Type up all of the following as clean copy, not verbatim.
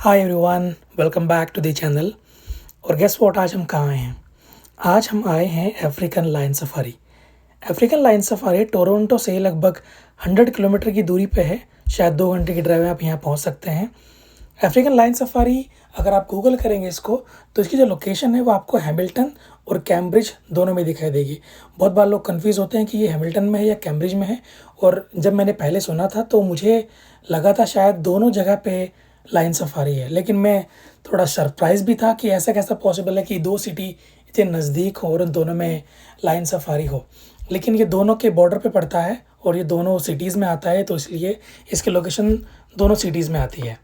Hi everyone, welcome back to the channel. और guess what, आज हम कहाँ आए हैं? आज हम आए हैं African lion safari. African lion safari Toronto से लगभग 100 किलोमीटर की दूरी पे है। शायद 2 घंटे की ड्राइव में आप यहाँ पहुँच सकते हैं। अफ्रीकन लायन सफारी, अगर आप गूगल करेंगे इसको, तो इसकी जो लोकेशन है वो आपको हैमिल्टन और कैम्ब्रिज दोनों में दिखाई देगी। बहुत बार लोग कंफ्यूज होते हैं कि ये हैमिल्टन में है या कैम्ब्रिज में है। और जब मैंने पहले सुना था तो मुझे लगा था शायद दोनों जगह पे लायन सफारी है, लेकिन मैं थोड़ा सरप्राइज भी था कि ऐसा कैसा पॉसिबल है कि दो सिटी इतने नज़दीक हो और उन दोनों में लायन सफारी हो। लेकिन ये दोनों के बॉर्डर पे पड़ता है और ये दोनों सिटीज़ में आता है, तो इसलिए इसकी लोकेशन दोनों सिटीज़ में आती है।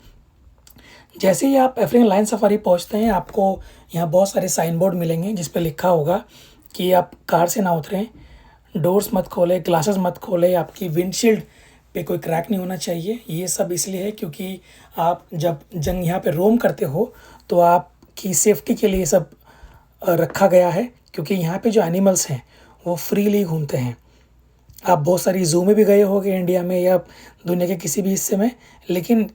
जैसे ही आप अफ्रीकन लायन सफारी पहुंचते हैं, आपको यहाँ बहुत सारे साइन बोर्ड मिलेंगे जिस पे लिखा होगा कि आप कार से ना उतरें, डोर्स मत खोलें, ग्लासेस मत खोलें, आपकी विंडशील्ड पे कोई क्रैक नहीं होना चाहिए। ये सब इसलिए है क्योंकि आप जब जंग यहाँ पे रोम करते हो तो आपकी सेफ्टी के लिए ये सब रखा गया है, क्योंकि यहाँ पे जो एनिमल्स हैं वो फ्रीली घूमते हैं। आप बहुत सारी ज़ू में भी गए होंगे इंडिया में या दुनिया के किसी भी हिस्से में, लेकिन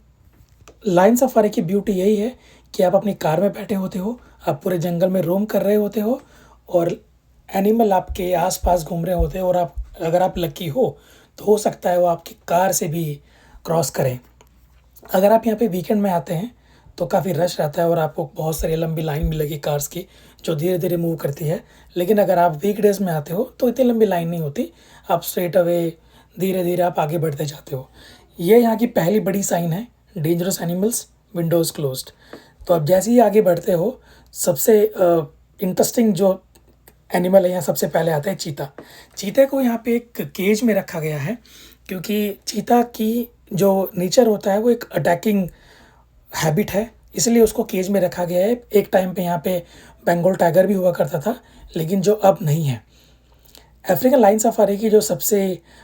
लायन सफारी की ब्यूटी यही है कि आप अपनी कार में बैठे होते हो, आप पूरे जंगल में रोम कर रहे होते हो और एनिमल आपके आसपास घूम रहे होते हैं। और आप, अगर आप लकी तो हो सकता है वो आपकी कार से भी क्रॉस करें। अगर आप यहाँ पे वीकेंड में आते हैं तो काफ़ी रश रहता है और आपको बहुत सारी लंबी लाइन मिलेगी कार्स की जो धीरे धीरे मूव करती है। लेकिन अगर आप वीकडेज़ में आते हो तो इतनी लंबी लाइन नहीं होती, आप स्ट्रेट अवे धीरे धीरे आप आगे बढ़ते जाते हो। ये यहाँ की पहली बड़ी साइन है, डेंजरस एनिमल्स, विंडोज़ क्लोज्ड। तो आप जैसे ही आगे बढ़ते हो, सबसे इंटरेस्टिंग जो एनिमल है यहाँ सबसे पहले आता है चीता। चीते को यहाँ पे एक केज में रखा गया है, क्योंकि चीता की जो नेचर होता है वो एक अटैकिंग हैबिट है, इसलिए उसको केज में रखा गया है। एक टाइम पे यहाँ पे बंगाल टाइगर भी हुआ करता था, लेकिन जो अब नहीं है। अफ्रीकन लायन सफारी की जो सबसे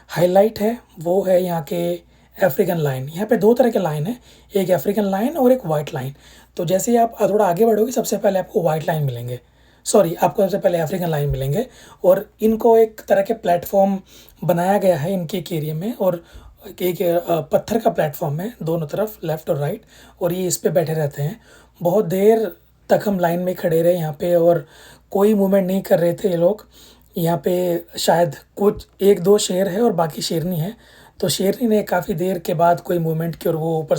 हाईलाइट है वो है यहाँ के अफ्रीकन लायन। यहाँ पे दो तरह के लायन है, एक अफ्रीकन लायन और एक वाइट लायन। तो जैसे ही आप थोड़ा आगे बढ़ोगे, सबसे पहले आपको वाइट लायन मिलेंगे, सॉरी, आपको सबसे पहले अफ्रीकन लायन मिलेंगे। और इनको एक तरह के प्लेटफॉर्म बनाया गया है इनके एक एरिया में, और एक पत्थर का प्लेटफॉर्म है दोनों तरफ, लेफ़्ट और राइट, और ये इस पे बैठे रहते हैं। बहुत देर तक हम लाइन में खड़े रहे यहाँ पे और कोई मूवमेंट नहीं कर रहे थे ये लोग। यहाँ पे शायद कुछ एक दो शेर है और बाकी शेरनी है, तो शेरनी ने काफ़ी देर के बाद कोई मूवमेंट की और वो ऊपर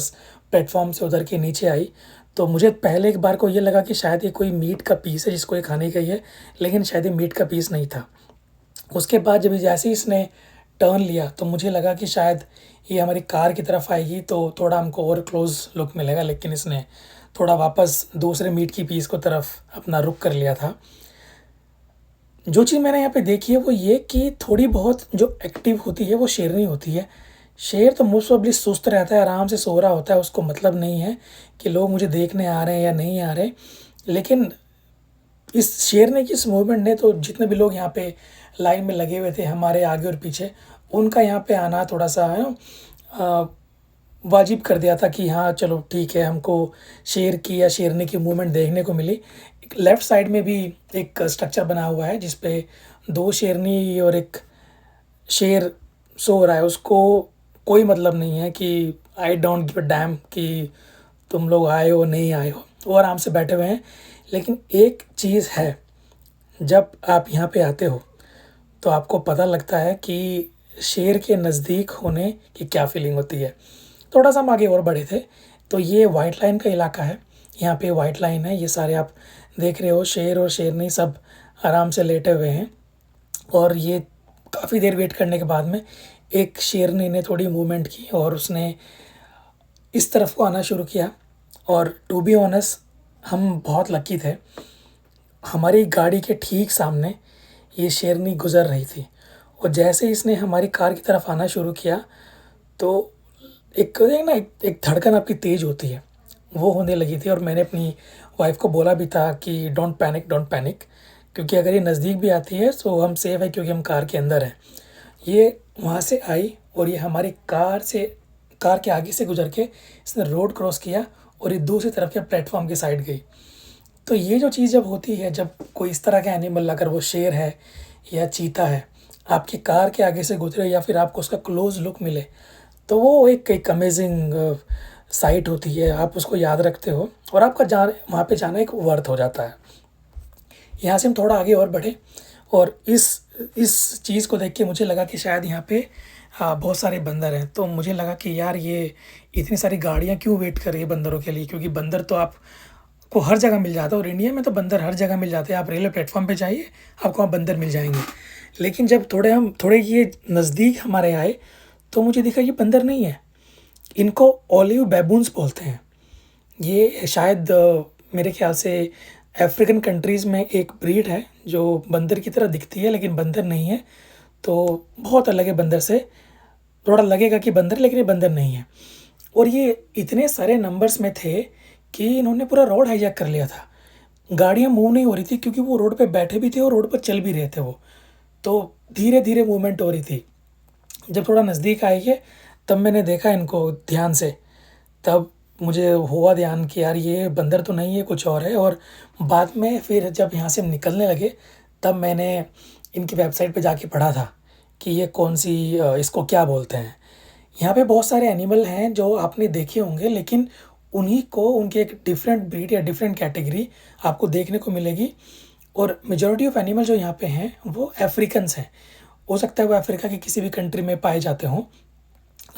प्लेटफॉर्म से उतर के नीचे आई। तो मुझे पहले एक बार को ये लगा कि शायद ये कोई मीट का पीस है जिसको ये खाने का ही है, लेकिन शायद ये मीट का पीस नहीं था। उसके बाद जब जैसे ही इसने टर्न लिया तो मुझे लगा कि शायद ये हमारी कार की तरफ आएगी तो थोड़ा हमको और क्लोज लुक मिलेगा, लेकिन इसने थोड़ा वापस दूसरे मीट की पीस को तरफ अपना रुख कर लिया था। जो चीज़ मैंने यहाँ पे देखी है वो ये कि थोड़ी बहुत जो एक्टिव होती है वो शेरनी होती है। शेर तो मोस्ट प्रोबेबली सुस्त रहता है, आराम से सो रहा होता है, उसको मतलब नहीं है कि लोग मुझे देखने आ रहे हैं या नहीं आ रहे। लेकिन इस शेरनी की इस मूवमेंट ने तो जितने भी लोग यहाँ पे लाइन में लगे हुए थे हमारे आगे और पीछे, उनका यहाँ पे आना थोड़ा सा है वाजिब कर दिया था कि हाँ चलो ठीक है, हमको शेर की या शेरनी की मूवमेंट देखने को मिली। लेफ़्ट साइड में भी एक स्ट्रक्चर बना हुआ है जिस पे दो शेरनी और एक शेर सो रहा है। उसको कोई मतलब नहीं है कि I don't give a dam कि तुम लोग आए हो नहीं आए हो, वो आराम से बैठे हुए हैं। लेकिन एक चीज़ है, जब आप यहाँ पे आते हो तो आपको पता लगता है कि शेर के नज़दीक होने की क्या फीलिंग होती है। थोड़ा सा हम आगे और बढ़े थे तो ये वाइट लाइन का इलाका है। यहाँ पे वाइट लाइन है, ये सारे आप देख रहे हो, शेर और शेरनी सब आराम से लेटे हुए हैं। और ये काफ़ी देर वेट करने के बाद में एक शेरनी ने थोड़ी मूवमेंट की और उसने इस तरफ को आना शुरू किया। और टू बी ऑनेस्ट, हम बहुत लकी थे, हमारी गाड़ी के ठीक सामने ये शेरनी गुज़र रही थी। और जैसे ही इसने हमारी कार की तरफ आना शुरू किया तो एक धड़कन आपकी तेज़ होती है, वो होने लगी थी। और मैंने अपनी वाइफ को बोला भी था कि डोंट पैनिक, डोंट पैनिक, क्योंकि अगर ये नज़दीक भी आती है तो हम सेफ़ है क्योंकि हम कार के अंदर हैं। ये वहाँ से आई और ये हमारी कार के आगे से गुजर के इसने रोड क्रॉस किया और ये दूसरी तरफ के प्लेटफॉर्म की साइड गई। तो ये जो चीज़ जब होती है, जब कोई इस तरह का एनिमल, अगर वो शेर है या चीता है, आपकी कार के आगे से गुजरे या फिर आपको उसका क्लोज लुक मिले, तो वो एक अमेजिंग साइट होती है, आप उसको याद रखते हो और आपका वहाँ पे जाना एक वर्थ हो जाता है। यहाँ से हम थोड़ा आगे और बढ़े और इस चीज़ को देख के मुझे लगा कि शायद यहाँ पे बहुत सारे बंदर हैं। तो मुझे लगा कि यार ये इतनी सारी गाड़ियाँ क्यों वेट कर रही है बंदरों के लिए, क्योंकि बंदर तो आपको हर जगह मिल जाता है और इंडिया में तो बंदर हर जगह मिल जाते हैं। आप रेलवे प्लेटफॉर्म पे जाइए, आपको वहाँ बंदर मिल जाएंगे। लेकिन जब थोड़े ये नज़दीक हमारे आए तो मुझे दिखा ये बंदर नहीं है, इनको ओलिव बैबून्स बोलते हैं। ये शायद मेरे ख्याल से अफ्रीकन कंट्रीज़ में एक ब्रीड है जो बंदर की तरह दिखती है लेकिन बंदर नहीं है। तो बहुत अलग है बंदर से, थोड़ा लगेगा कि बंदर लेकिन ये बंदर नहीं है। और ये इतने सारे नंबर्स में थे कि इन्होंने पूरा रोड हाईजैक कर लिया था। गाड़ियाँ मूव नहीं हो रही थी क्योंकि वो रोड पे बैठे भी थे और रोड पर चल भी रहे थे वो, तो धीरे धीरे मूवमेंट हो रही थी। जब थोड़ा नज़दीक आएंगे तब मैंने देखा इनको ध्यान से, तब मुझे हुआ ध्यान कि यार ये बंदर तो नहीं है, कुछ और है। और बाद में फिर जब यहाँ से हम निकलने लगे तब मैंने इनकी वेबसाइट पे जाके पढ़ा था कि ये कौन सी इसको क्या बोलते हैं। यहाँ पे बहुत सारे एनिमल हैं जो आपने देखे होंगे लेकिन उन्हीं को उनकी एक डिफरेंट ब्रीड या डिफरेंट कैटेगरी आपको देखने को मिलेगी। और मेजॉरिटी ऑफ एनिमल जो यहाँ पे हैं वो अफ्रीकन्स हैं। हो सकता है वो अफ्रीका की किसी भी कंट्री में पाए जाते हों।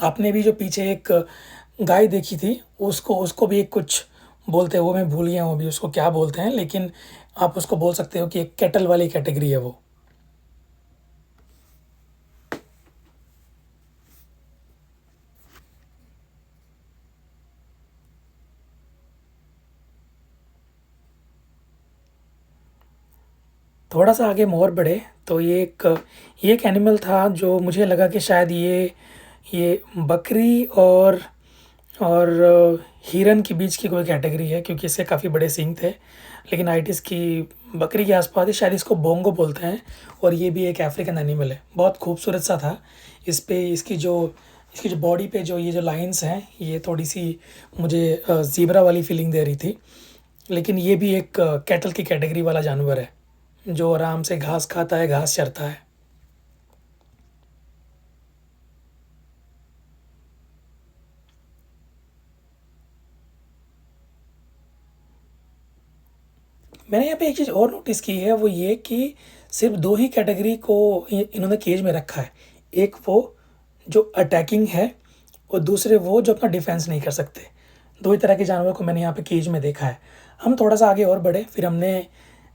आपने भी जो पीछे एक गाय देखी थी उसको उसको भी एक कुछ बोलते हैं, वो मैं भूल गया हूँ अभी उसको क्या बोलते हैं, लेकिन आप उसको बोल सकते हो कि एक कैटल वाली कैटेगरी है वो। थोड़ा सा आगे हम और बढ़े तो ये एक एनिमल था जो मुझे लगा कि शायद ये बकरी और हिरन के बीच की कोई कैटेगरी है क्योंकि इसके काफ़ी बड़े सींग थे। लेकिन हाइट इसकी बकरी के आसपास है, शायद इसको बोंगो बोलते हैं। और ये भी एक अफ्रीकन एनिमल है, बहुत खूबसूरत सा था। इस पे इसकी जो बॉडी पे जो ये जो लाइंस हैं ये थोड़ी सी मुझे ज़ीब्रा वाली फीलिंग दे रही थी। लेकिन ये भी एक कैटल की कैटेगरी वाला जानवर है जो आराम से घास खाता है, घास चरता है। मैंने यहाँ पे एक चीज़ और नोटिस की है, वो ये कि सिर्फ दो ही कैटेगरी को इन्होंने केज में रखा है। एक वो जो अटैकिंग है और दूसरे वो जो अपना डिफेंस नहीं कर सकते। दो ही तरह के जानवर को मैंने यहाँ पे केज में देखा है। हम थोड़ा सा आगे और बढ़े, फिर हमने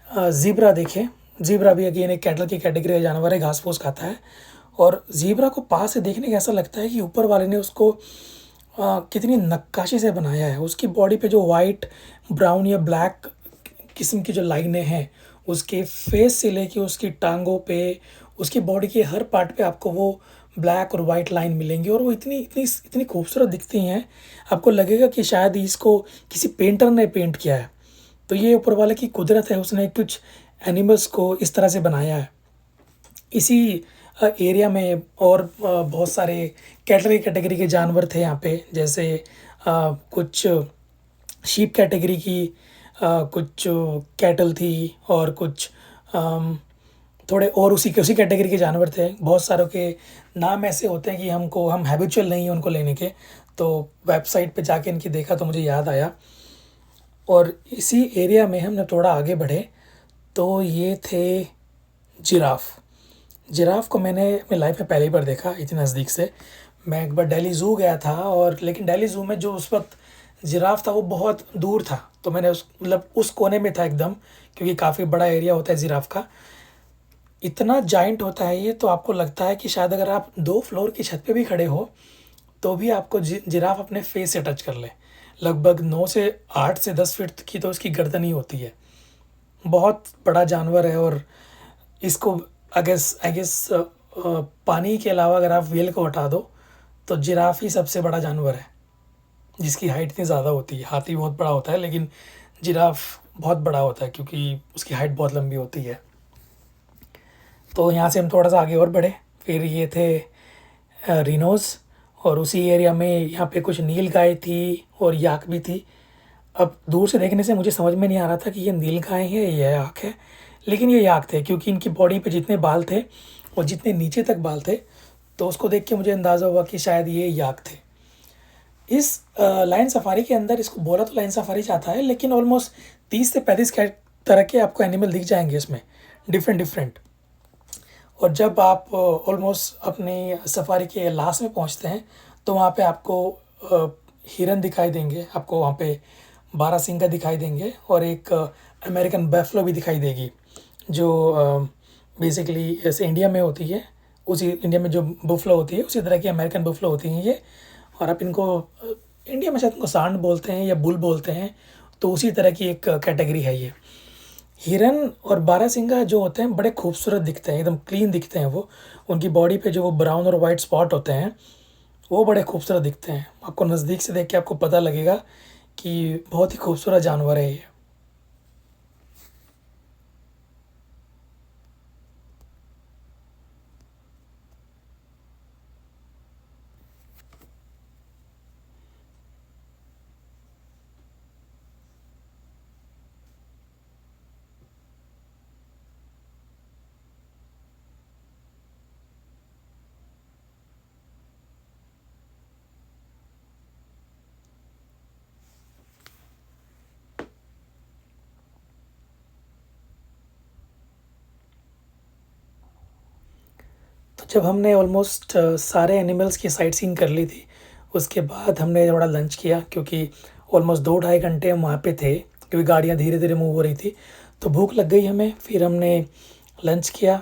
ज़ीब्रा देखे। ज़ीब्रा भी अगेन एक कैटल की कैटेगरी का जानवर है, घास फूस खाता है। और ज़ीब्रा को पास से देखने का ऐसा लगता है कि ऊपर वाले ने उसको कितनी नक्काशी से बनाया है। उसकी बॉडी पे जो वाइट, ब्राउन या ब्लैक किस्म की जो लाइनें हैं, उसके फेस से लेके उसकी टांगों पे, उसकी बॉडी के हर पार्ट पे आपको वो ब्लैक और वाइट लाइन मिलेंगी और वो इतनी इतनी इतनी खूबसूरत दिखती हैं, आपको लगेगा कि शायद इसको किसी पेंटर ने पेंट किया है। तो ये ऊपर वाले की कुदरत है, उसने कुछ एनिमल्स को इस तरह से बनाया है। इसी एरिया में और बहुत सारे कैटल कैटेगरी के जानवर थे यहाँ पे, जैसे कुछ शीप कैटेगरी की कुछ कैटल थी और कुछ थोड़े और उसी कैटेगरी के जानवर थे। बहुत सारों के नाम ऐसे होते हैं कि हम हैबिचुअल नहीं हैं उनको लेने के। तो वेबसाइट पे जाके इनकी देखा तो मुझे याद आया। और इसी एरिया में हम जब थोड़ा आगे बढ़े तो ये थे जिराफ। जिराफ को मैंने अपनी लाइफ में पहली बार देखा इतने नज़दीक से। मैं एक बार दिल्ली ज़ू गया था और लेकिन दिल्ली ज़ू में जो उस वक्त जिराफ था वो बहुत दूर था, तो मैंने उस कोने में था एकदम, क्योंकि काफ़ी बड़ा एरिया होता है जिराफ का। इतना जाइंट होता है ये, तो आपको लगता है कि शायद अगर आप 2 फ्लोर की छत पे भी खड़े हो तो भी आपको जिराफ अपने फेस से टच कर ले। लगभग 9 से 8 से 10 फीट की तो इसकी गर्दन ही होती है। बहुत बड़ा जानवर है। और इसको आई गेस पानी के अलावा अगर आप व्हेल को हटा दो तो जिराफ ही सबसे बड़ा जानवर है जिसकी हाइट इतनी ज़्यादा होती है। हाथी बहुत बड़ा होता है लेकिन जिराफ बहुत बड़ा होता है क्योंकि उसकी हाइट बहुत लंबी होती है। तो यहाँ से हम थोड़ा सा आगे और बढ़े, फिर ये थे रिनोस। और उसी एरिया में यहाँ पे कुछ नील गाय थी और याक भी थी। अब दूर से देखने से मुझे समझ में नहीं आ रहा था कि ये नील गाय है या याक है, लेकिन ये याक थे क्योंकि इनकी बॉडी पे जितने बाल थे और जितने नीचे तक बाल थे, तो उसको देख के मुझे अंदाज़ा हुआ कि शायद ये याक थे। इस लाइन सफारी के अंदर इसको बोला तो लाइन सफारी चाहता है, लेकिन ऑलमोस्ट 30 से 35 तरह के आपको एनिमल दिख जाएंगे इसमें, डिफरेंट डिफरेंट। और जब आप ऑलमोस्ट अपनी सफारी के लास्ट में पहुंचते हैं तो वहाँ पे आपको हिरन दिखाई देंगे, आपको वहाँ पे बारहसिंगा दिखाई देंगे, और एक अमेरिकन बैफलो भी दिखाई देगी, जो बेसिकली ऐसे इंडिया में होती है, उसी इंडिया में जो बुफलो होती है उसी तरह की अमेरिकन बुफलो होती हैं ये। और आप इनको इंडिया में शायद इनको सांड बोलते हैं या बुल बोलते हैं, तो उसी तरह की एक कैटेगरी है ये। हिरन और बारहसिंगा जो होते हैं बड़े खूबसूरत दिखते हैं, एकदम क्लीन दिखते हैं वो। उनकी बॉडी पे जो वो ब्राउन और वाइट स्पॉट होते हैं वो बड़े खूबसूरत दिखते हैं। आपको नज़दीक से देख के आपको पता लगेगा कि बहुत ही खूबसूरत जानवर है ये। तो जब हमने ऑलमोस्ट सारे एनिमल्स की साइट सीइंग कर ली थी, उसके बाद हमने थोड़ा लंच किया, क्योंकि ऑलमोस्ट 2 ढाई घंटे हम वहाँ पे थे, क्योंकि गाड़ियाँ धीरे धीरे मूव हो रही थी। तो भूख लग गई हमें, फिर हमने लंच किया।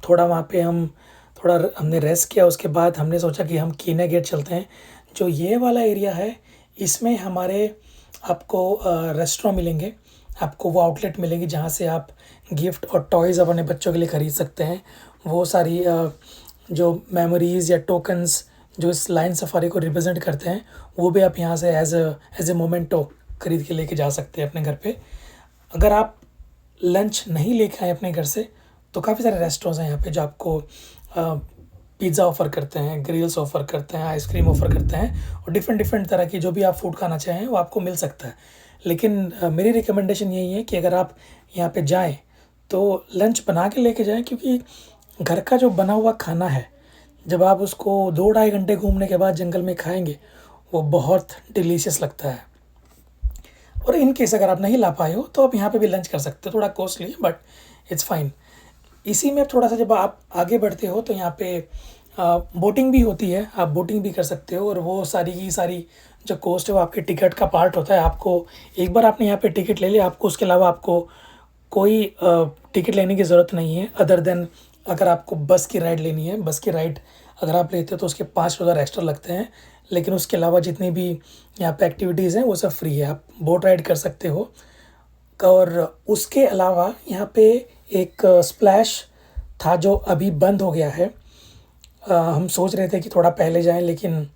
थोड़ा वहाँ पे हमने रेस्ट किया। उसके बाद हमने सोचा कि हम कीना गेट चलते हैं। जो ये वाला एरिया है, इसमें हमारे आपको रेस्टोरेंट मिलेंगे, आपको वो आउटलेट मिलेंगी जहाँ से आप गिफ्ट और टॉयज़ अपने बच्चों के लिए ख़रीद सकते हैं। वो सारी जो मेमोरीज़ या टोकन्स जो इस लाइन सफारी को रिप्रेजेंट करते हैं, वो भी आप यहाँ से एज ए मोमेंटो खरीद के लेके जा सकते हैं अपने घर पे। अगर आप लंच नहीं लेके आए अपने घर से, तो काफ़ी सारे रेस्टोरेंट्स हैं यहाँ पे जो आपको पिज़्ज़ा ऑफ़र करते हैं, ग्रिल्स ऑफ़र करते हैं, आइसक्रीम ऑफ़र करते हैं, और डिफरेंट डिफरेंट तरह की जो भी आप फूड खाना चाहें वो आपको मिल सकता है। लेकिन मेरी रिकमेंडेशन यही है कि अगर आप यहाँ पे जाएँ तो लंच बना के लेके जाएँ, क्योंकि घर का जो बना हुआ खाना है, जब आप उसको 2 ढाई घंटे घूमने के बाद जंगल में खाएँगे, वो बहुत डिलीशियस लगता है। और इन केस अगर आप नहीं ला पाए हो तो आप यहाँ पे भी लंच कर सकते हो, थोड़ा कॉस्टली है बट इट्स फाइन। इसी में थोड़ा सा जब आप आगे बढ़ते हो तो यहाँ पे बोटिंग भी होती है, आप बोटिंग भी कर सकते हो, और वो सारी की सारी जो कॉस्ट है वो आपके टिकट का पार्ट होता है। आपको एक बार आपने यहाँ पे टिकट ले लिया, आपको उसके अलावा आपको कोई टिकट लेने की ज़रूरत नहीं है, अदर देन अगर आपको बस की राइड लेनी है। बस की राइड अगर आप लेते हो तो उसके 5 डॉलर एक्स्ट्रा लगते हैं, लेकिन उसके अलावा जितनी भी यहाँ पे एक्टिविटीज़ हैं वो सब फ्री है। आप बोट राइड कर सकते हो। और उसके अलावा यहाँ पे एक स्प्लैश था जो अभी बंद हो गया है। हम सोच रहे थे कि थोड़ा पहले जाएं, लेकिन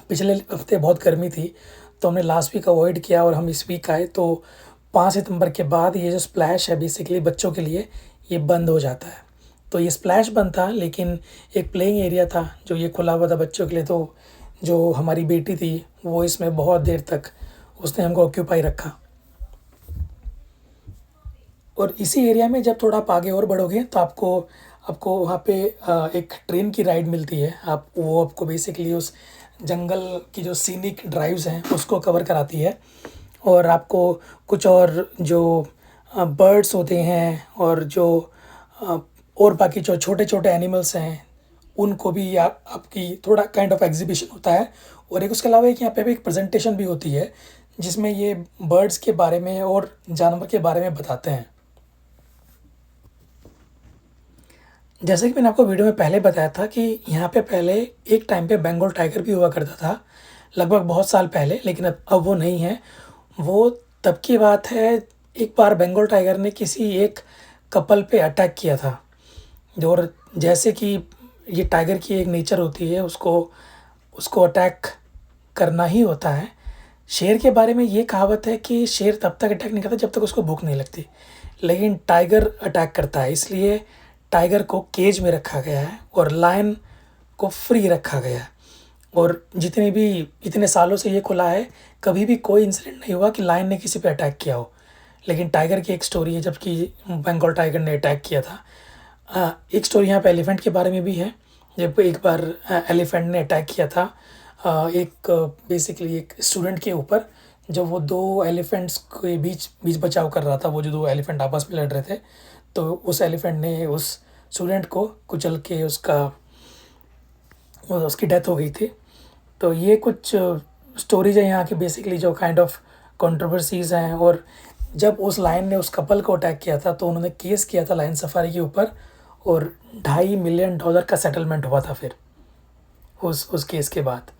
पिछले हफ्ते बहुत गर्मी थी तो हमने लास्ट वीक अवॉइड किया और हम इस वीक आए। तो 5 सितंबर के बाद ये जो स्प्लैश है बेसिकली बच्चों के लिए, ये बंद हो जाता है। तो ये स्प्लैश बंद था, लेकिन एक प्लेइंग एरिया था जो ये खुला हुआ था बच्चों के लिए। तो जो हमारी बेटी थी वो इसमें बहुत देर तक उसने हमको ऑक्यूपाई रखा। और इसी एरिया में जब थोड़ा आप आगे और बढ़ोगे तो आपको आपको वहाँ पे एक ट्रेन की राइड मिलती है। आप वो आपको बेसिकली उस जंगल की जो सीनिक ड्राइव्स हैं उसको कवर कराती है, और आपको कुछ और जो बर्ड्स होते हैं और जो अ, और बाकी जो छोटे छोटे एनिमल्स हैं उनको भी आपकी थोड़ा काइंड ऑफ एग्जीबिशन होता है। और एक उसके अलावा एक यहाँ पे भी एक प्रेजेंटेशन भी होती है जिसमें ये बर्ड्स के बारे में और जानवर के बारे में बताते हैं। जैसे कि मैंने आपको वीडियो में पहले बताया था कि यहाँ पे पहले एक टाइम पे बंगाल टाइगर भी हुआ करता था, लगभग बहुत साल पहले, लेकिन अब वो नहीं है। वो तब की बात है, एक बार बंगाल टाइगर ने किसी एक कपल पे अटैक किया था। और जैसे कि ये टाइगर की एक नेचर होती है, उसको उसको अटैक करना ही होता है। शेर के बारे में ये कहावत है कि शेर तब तक अटैक नहीं करता जब तक उसको भूख नहीं लगती, लेकिन टाइगर अटैक करता है। इसलिए टाइगर को केज में रखा गया है और लायन को फ्री रखा गया है। और जितने भी इतने सालों से ये खुला है, कभी भी कोई इंसिडेंट नहीं हुआ कि लायन ने किसी पे अटैक किया हो। लेकिन टाइगर की एक स्टोरी है, जबकि बंगाल टाइगर ने अटैक किया था। एक स्टोरी यहाँ पे एलिफेंट के बारे में भी है, जब एक बार एलिफेंट ने अटैक किया था एक बेसिकली एक स्टूडेंट के ऊपर, जब वो दो एलिफेंट्स के बीच बीच बचाव कर रहा था, वो जो दो एलिफेंट आपस में लड़ रहे थे, तो उस एलिफेंट ने उस स्टूडेंट को कुचल के उसकी डेथ हो गई थी। तो ये कुछ स्टोरीज है यहाँ की, बेसिकली जो काइंड ऑफ कंट्रोवर्सीज हैं। और जब उस लायन ने उस कपल को अटैक किया था, तो उन्होंने केस किया था लायन सफारी के ऊपर, और $2.5 मिलियन का सेटलमेंट हुआ था फिर उस केस के बाद।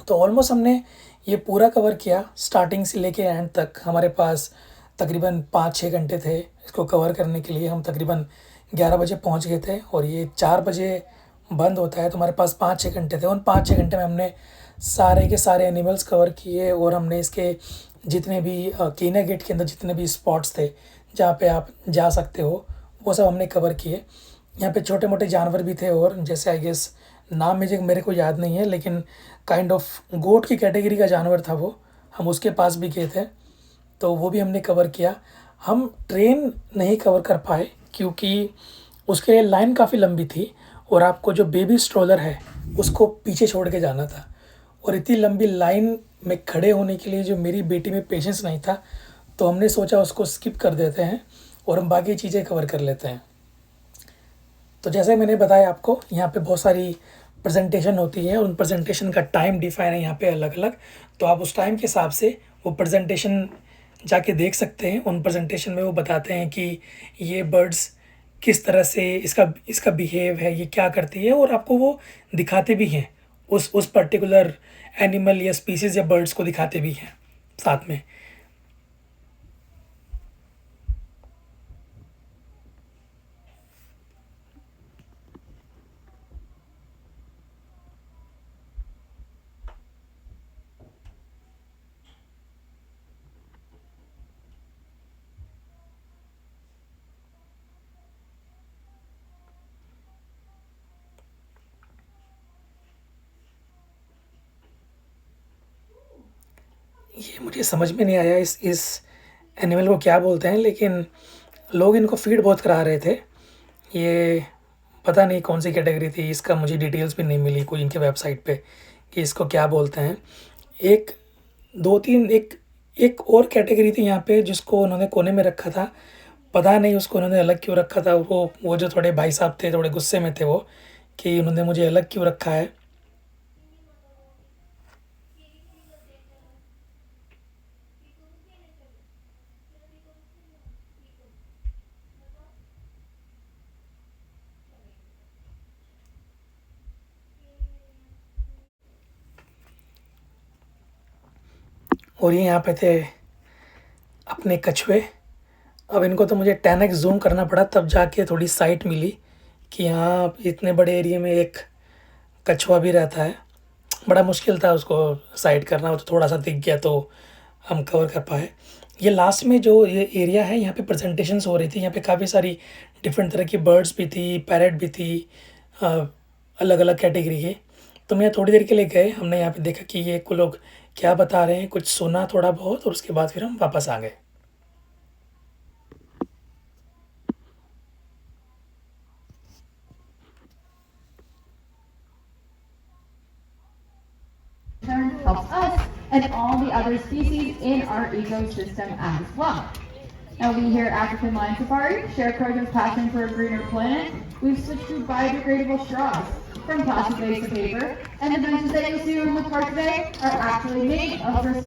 तो ऑलमोस्ट हमने ये पूरा कवर किया स्टार्टिंग से लेके एंड तक। हमारे पास तकरीबन 5-6 घंटे थे इसको कवर करने के लिए। हम तकरीबन 11 बजे पहुंच गए थे और ये 4 बजे बंद होता है, तो हमारे पास 5-6 घंटे थे। उन 5-6 घंटे में हमने सारे के सारे एनिमल्स कवर किए, और हमने इसके जितने भी कीना गेट के अंदर जितने भी स्पॉट्स थे जहाँ पे आप जा सकते हो, वो सब हमने कवर किए। यहाँ पे छोटे मोटे जानवर भी थे, और जैसे आई गेस नाम मेरे को याद नहीं है, लेकिन काइंड ऑफ गोट की कैटेगरी का जानवर था वो, हम उसके पास भी गए थे, तो वो भी हमने कवर किया। हम ट्रेन नहीं कवर कर पाए क्योंकि उसके लिए लाइन काफ़ी लंबी थी, और आपको जो बेबी स्ट्रोलर है उसको पीछे छोड़ के जाना था, और इतनी लंबी लाइन में खड़े होने के लिए जो मेरी बेटी में पेशेंस नहीं था, तो हमने सोचा उसको स्किप कर देते हैं और हम बाकी चीज़ें कवर कर लेते हैं। तो जैसे मैंने बताया आपको, यहाँ पे बहुत सारी प्रेजेंटेशन होती है, उन प्रेजेंटेशन का टाइम डिफाइन है यहाँ पे अलग अलग, तो आप उस टाइम के हिसाब से वो प्रेजेंटेशन जाके देख सकते हैं। उन प्रेजेंटेशन में वो बताते हैं कि ये बर्ड्स किस तरह से इसका बिहेव है, ये क्या करती है, और आपको वो दिखाते भी हैं, उस पर्टिकुलर एनिमल या स्पीसीज या बर्ड्स को दिखाते भी हैं साथ में। ये मुझे समझ में नहीं आया इस एनिमल को क्या बोलते हैं, लेकिन लोग इनको फीड बहुत करा रहे थे। ये पता नहीं कौन सी कैटेगरी थी, इसका मुझे डिटेल्स भी नहीं मिली कोई इनके वेबसाइट पे कि इसको क्या बोलते हैं। एक दो तीन एक एक और कैटेगरी थी यहाँ पे जिसको उन्होंने कोने में रखा था, पता नहीं उसको उन्होंने अलग क्यों रखा था। वो जो थोड़े भाई साहब थे, थोड़े गुस्से में थे वो, कि उन्होंने मुझे अलग क्यों रखा है। और ये यहाँ पे थे अपने कछुए। अब इनको तो मुझे 10x जूम करना पड़ा, तब जाके थोड़ी साइट मिली कि हाँ इतने बड़े एरिया में एक कछुआ भी रहता है। बड़ा मुश्किल था उसको साइड करना, वो तो थोड़ा सा दिख गया तो हम कवर कर पाए। ये लास्ट में जो ये एरिया है, यहाँ पे प्रेजेंटेशंस हो रही थी। यहाँ पे काफ़ी सारी डिफरेंट तरह की बर्ड्स भी थी, पैरेट भी थी, अलग अलग कैटेगरी के। तो मैं थोड़ी देर के लिए गए, हमने यहाँ पे देखा कि ये को लोग क्या बता रहे हैं, कुछ सुना थोड़ा बहुत, और उसके बाद फिर हम वापस आ गए। helps us and all the other species in our ecosystem as well. Now we here at African Lion Safari share Croton's passion for a greener planet. We've switched to biodegradable straws from plastic-based to paper, and the benches that you'll see in the park today are actually made of